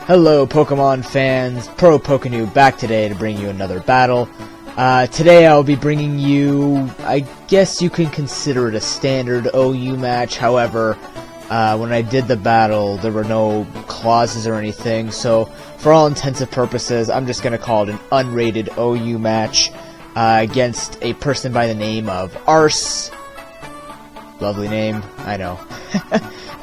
Hello Pokemon fans, ProPokeNoob back today to bring you another battle. Today I'll be bringing you, I guess you can consider it a standard OU match. However, when I did the battle there were no clauses or anything, so for all intents and purposes I'm just going to call it an unrated OU match against a person by the name of Arse. Lovely name, I know.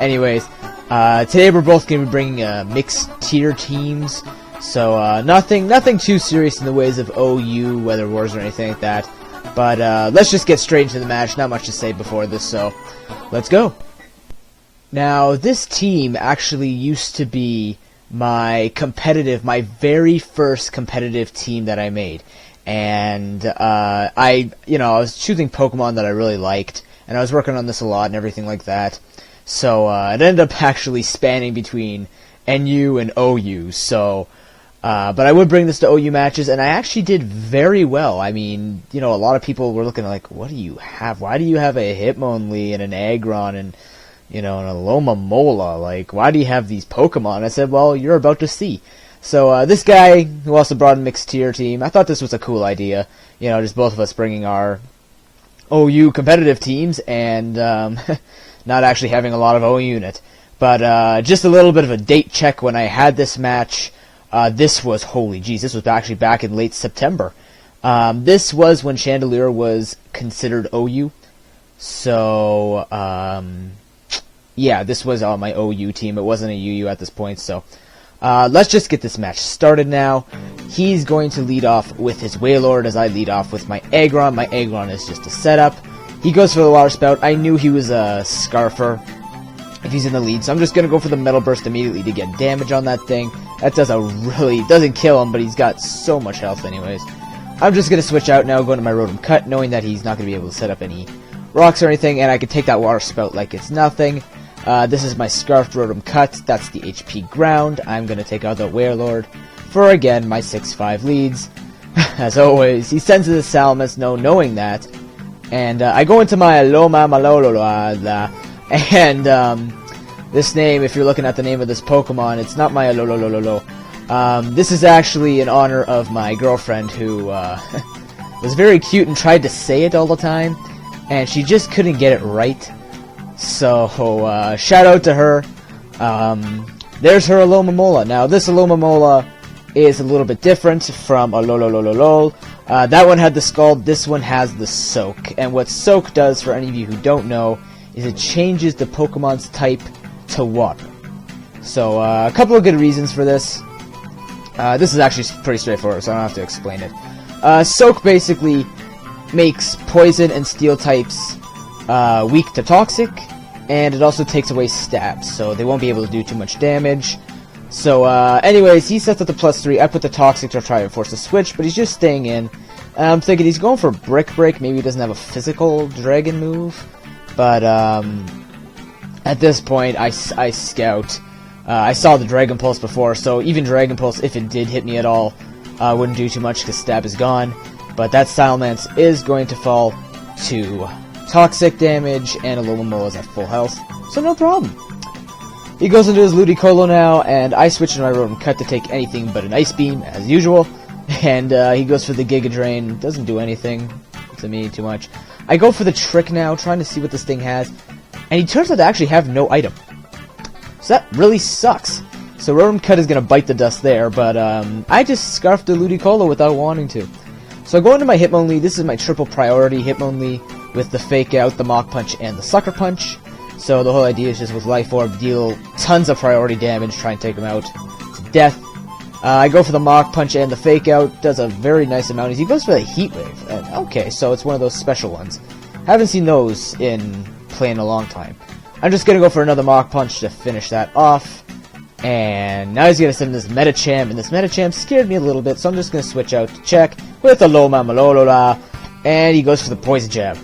Anyways, today we're both going to be bringing mixed tier teams, so nothing too serious in the ways of OU, Weather Wars, or anything like that. But let's just get straight into the match. Not much to say before this, so let's go. Now, this team actually used to be my very first competitive team that I made, and I was choosing Pokemon that I really liked, and I was working on this a lot and everything like that. So it ended up actually spanning between NU and OU. So, but I would bring this to OU matches, and I actually did very well. I mean, a lot of people were looking like, "What do you have? Why do you have a Hitmonlee and an Aggron and an Alomamaloa? Like, why do you have these Pokemon?" I said, "Well, you're about to see." So this guy who also brought a mixed tier team, I thought this was a cool idea. Just both of us bringing our OU competitive teams and not actually having a lot of OU in it. But just a little bit of a date check when I had this match. This was, holy jeez, this was actually back in late September. This was when Chandelier was considered OU. So, yeah, this was on my OU team. It wasn't a UU at this point, so let's just get this match started now. He's going to lead off with his Wailord as I lead off with my Aggron. My Aggron is just a setup. He goes for the Water Spout. I knew he was a Scarfer if he's in the lead, so I'm just going to go for the Metal Burst immediately to get damage on that thing. That doesn't kill him, but he's got so much health anyways. I'm just going to switch out now, going to my Rotom Cut, knowing that he's not going to be able to set up any rocks or anything, and I can take that Water Spout like it's nothing. This is my Scarfed Rotom Cut. That's the HP Ground. I'm going to take out the Wailord for, again, my 6-5 leads. As always, he sends his Salamis, knowing that. And I go into my Alomamaloa, and this name, if you're looking at the name of this Pokemon, it's not my Alolololo. This is actually in honor of my girlfriend who was very cute and tried to say it all the time, and she just couldn't get it right. So, shout out to her. There's her Alomamaloa. Now, this Alomamaloa is a little bit different from Alolololol. That one had the Scald, this one has the Soak. And what Soak does, for any of you who don't know, is it changes the Pokemon's type to water. So, a couple of good reasons for this. This is actually pretty straightforward, so I don't have to explain it. Soak basically makes Poison and Steel types weak to Toxic, and it also takes away stabs, so they won't be able to do too much damage. So, anyways, he sets up the +3. I put the Toxic to try and force a switch, but he's just staying in. I'm thinking he's going for Brick Break. Maybe he doesn't have a physical Dragon move. But, at this point, I scout. I saw the Dragon Pulse before, so even Dragon Pulse, if it did hit me at all, wouldn't do too much because Stab is gone. But that Salamence is going to fall to Toxic damage, and Alomamaloa is at full health, so no problem. He goes into his Ludicolo now, and I switch to my Rotom Cut to take anything but an Ice Beam, as usual. And he goes for the Giga Drain. Doesn't do anything to me too much. I go for the Trick now, trying to see what this thing has. And he turns out to actually have no item. So that really sucks. So Rotom Cut is going to bite the dust there, but I just scarfed the Ludicolo without wanting to. So I go into my Hitmonlee. This is my triple priority Hitmonlee with the Fake Out, the Mach Punch, and the Sucker Punch. So the whole idea is just with Life Orb, deal tons of priority damage, try and take him out to death. I go for the Mach Punch and the Fake Out, does a very nice amount. He goes for the Heat Wave. Okay, so it's one of those special ones. Haven't seen those in play in a long time. I'm just going to go for another Mach Punch to finish that off. And now he's going to send this Medicham, and this Medicham scared me a little bit, so I'm just going to switch out to check with Alomamaloa, and he goes for the Poison Jab.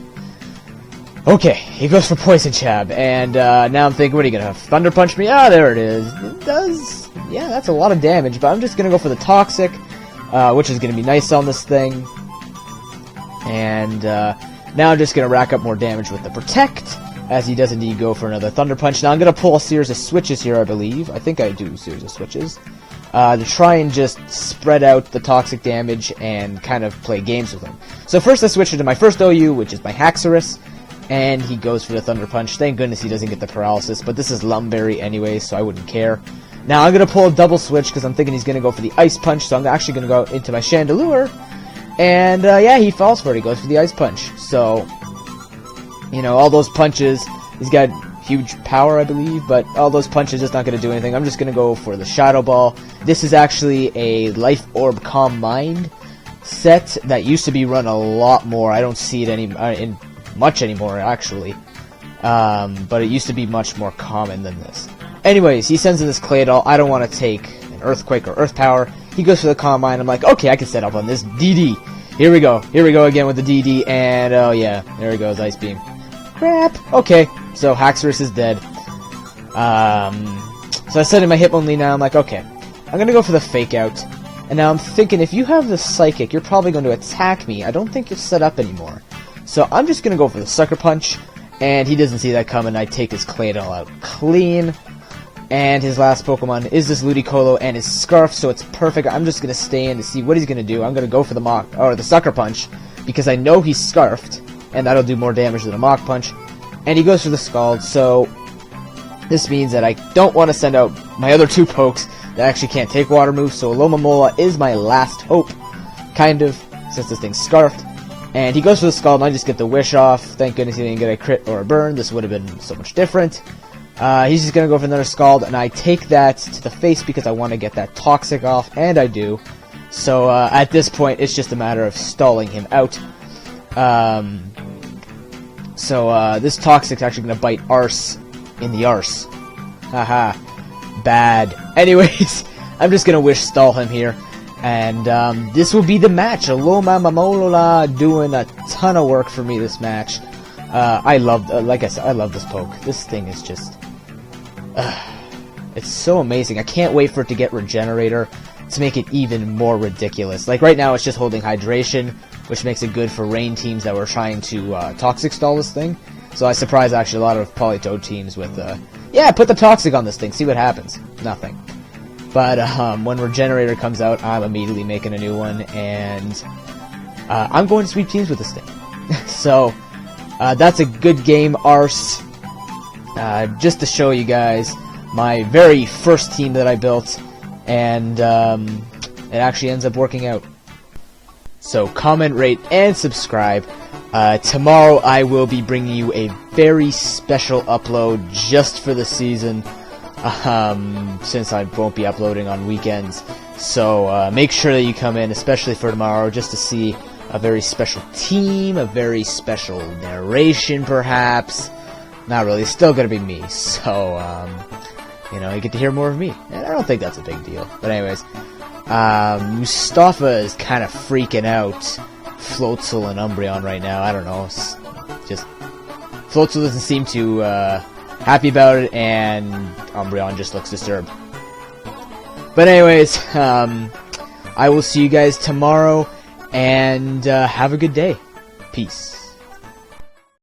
Okay, he goes for Poison Jab, and now I'm thinking, what are you going to have? Thunder Punch me? Ah, there it is. It does, yeah, that's a lot of damage, but I'm just going to go for the Toxic, which is going to be nice on this thing. And now I'm just going to rack up more damage with the Protect, as he does indeed go for another Thunder Punch. Now I'm going to pull a series of switches here, I believe. I think I do series of switches. to try and just spread out the toxic damage and kind of play games with him. So first I switch into my first OU, which is my Haxorus, and he goes for the Thunder Punch. Thank goodness he doesn't get the paralysis, but this is Lumberry anyway, so I wouldn't care. Now I'm going to pull a double switch because I'm thinking he's going to go for the Ice Punch, so I'm actually going to go into my Chandelure. And yeah, he falls for it. He goes for the Ice Punch. So, you know, all those punches, he's got huge power, I believe, but all those punches just not going to do anything. I'm just going to go for the Shadow Ball. This is actually a Life Orb Calm Mind set that used to be run a lot more. I don't see it much anymore, actually. But it used to be much more common than this. Anyways, he sends in this Claydol. I don't want to take an Earthquake or Earth Power. He goes for the Calm Mind. I'm like, okay, I can set up on this. DD. Here we go. Here we go again with the DD. And, oh yeah, there he goes, Ice Beam. Crap. Okay, so Haxorus is dead. So I set in my Hitmonlee now. I'm like, okay, I'm going to go for the Fake Out. And now I'm thinking, if you have the Psychic, you're probably going to attack me. I don't think you're set up anymore. So I'm just going to go for the Sucker Punch. And he doesn't see that coming. I take his Claydol out clean. And his last Pokemon is this Ludicolo and his Scarf, so it's perfect. I'm just going to stay in to see what he's going to do. I'm going to go for the Sucker Punch, because I know he's Scarfed, and that'll do more damage than a Mach Punch. And he goes for the Scald, so this means that I don't want to send out my other two Pokes that actually can't take Water moves, so Alomamaloa is my last hope, kind of, since this thing's Scarfed. And he goes for the Scald, and I just get the Wish off. Thank goodness he didn't get a crit or a burn. This would have been so much different. He's just going to go for another Scald, and I take that to the face because I want to get that Toxic off, and I do. So, at this point, it's just a matter of stalling him out. This Toxic's actually going to bite Arse in the arse. Haha. Bad. Anyways, I'm just going to Wish Stall him here. And, this will be the match. Alomamaloa doing a ton of work for me this match. Like I said, I love this poke. This thing is just... it's so amazing. I can't wait for it to get Regenerator to make it even more ridiculous. Like, right now it's just holding Hydration, which makes it good for rain teams that were trying to Toxic stall this thing. So I surprised actually a lot of Politoed teams with, yeah, put the Toxic on this thing, see what happens. Nothing. But when Regenerator comes out, I'm immediately making a new one, and I'm going to sweep teams with this thing. So... that's a good game, Arse. Just to show you guys my very first team that I built, and it actually ends up working out. So comment, rate, and subscribe. Tomorrow I will be bringing you a very special upload just for the season, since I won't be uploading on weekends. So make sure that you come in, especially for tomorrow, just to see a very special team, a very special narration, perhaps. Not really, it's still gonna be me, so, you know, you get to hear more of me. And I don't think that's a big deal. But anyways, Mustafa is kind of freaking out Floatzel and Umbreon right now. I don't know, it's just... Floatzel doesn't seem too, happy about it, and Umbreon just looks disturbed. But anyways, I will see you guys tomorrow. And have a good day. Peace.